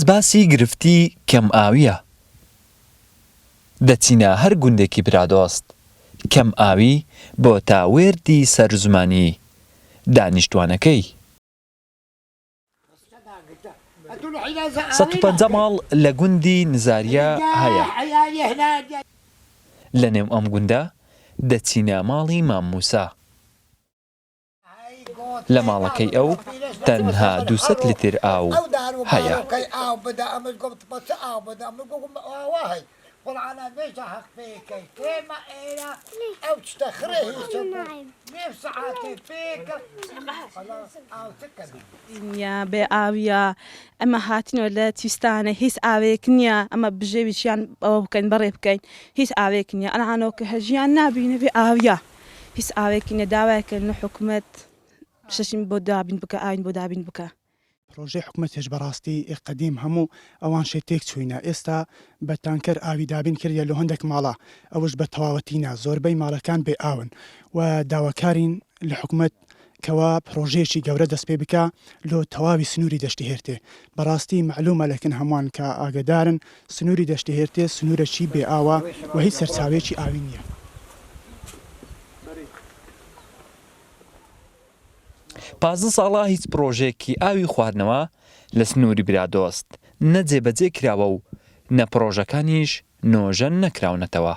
باسی گرفتی کەم ئاویە. دەچینە هەر گوندێکی برادۆست کەم ئاوی بۆ تاوێردی سەرزمانی دانیشتوانەکەی. 150 ماڵ لە گوندی نزاریە هەیە. لە نێو ئەم گوندە دەچینە ماڵی مام موسا. لە ماڵەکەی ئەو تەنها 200 لیتر ئاو هەیە. بێ ئاویە ئەمە هاتینەوە لە تویستانە هیچ ئاوێک نییە ئەمە بژێویچیان ئەوە بکەین بەڕێ بکەین هیچ ئاوێک نییە ئەنانەوە کە هەژیان نابینە بێ ئاویە هیچ ئاوێکی نە داوایکردن لە حکوومەت شەشین بۆ دابین بکە ئاوین بۆ دابین بکە. پرۆژەی حکوومەتێش بەڕاستی قەدیم هەموو ئەوان شێتێک چوینە ئێستا بە تانکەر ئاوی دابین کردە لە هەندێک ماڵە ئەوش بە تەواوەتینە زۆربەی ماڵەکان بێ ئاون و داواکارین لە حکوومەت کەوا پرۆژەیەکی گەورە دەست پێ بکە لۆ تەواوی سنووری دەشتی هێرتێ بەڕاستی معلومە لەکن هەمووان کە ئاگدارن سنووری دەشتی هێرتێ سنوورەکی بێ ئاوە و هیچ سەرچاوێکی ئاوی نییە. 15 ساڵە هیچ پرۆژێکی ئاوی خواردنەوە لە سنووری برادۆست نەجێبەجێ کراوە و نە پرۆژەکانیش نۆژەن نەکراونەتەوە.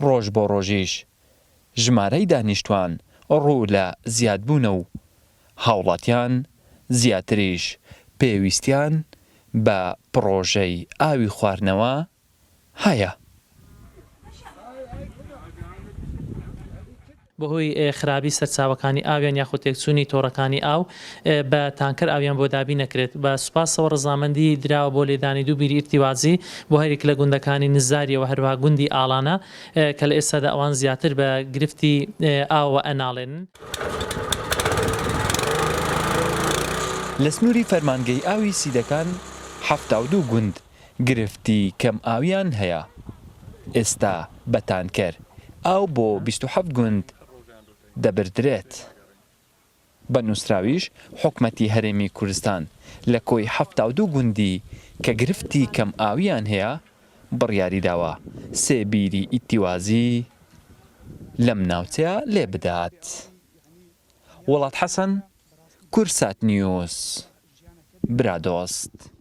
ڕۆژ بۆ ڕۆژیش ژمارەی دانیشتوان ڕوو لە زیادبوونە و هاوڵاتیان زیاتریش پێویستیان بە پرۆژەی ئاوی خواردنەوە هەیە. بەهۆی خراپی سەرچاوەکانی ئاویان یاخود تێکچوونی تۆڕەکانی ئاو بە تانکەر ئاویان بۆ دابی نەکرێت بە سوپاسەوە ڕزامەندی دراوە بۆ لێدانی دوو بیری ئیرتیوازی بۆ هەرێک لە گوندەکانی نزاریەوە هەروە گوندی ئاڵانە کە لە ئێستادا ئەوان زیاتر بە گرفتی ئاوە ئەناڵێن. لە سنووری فەرمانگەی ئاوی سیدەکان 72 گوند گرفتی کەم ئاویان هەیە. ئێستا بە تانکەر ئاو بۆ 27 گوند دەبردرێت. بە نووسراویش حکومەتی هەرێمی کوردستان لە کۆی 72 گوندی کە گرفتی کەم ئاویان هەیە بڕیاری داوە 3 بیری ئیتیوازی لەم ناوچەیە لێ بدات. وڵات حەسەن، کورسات نیوز، برادۆست.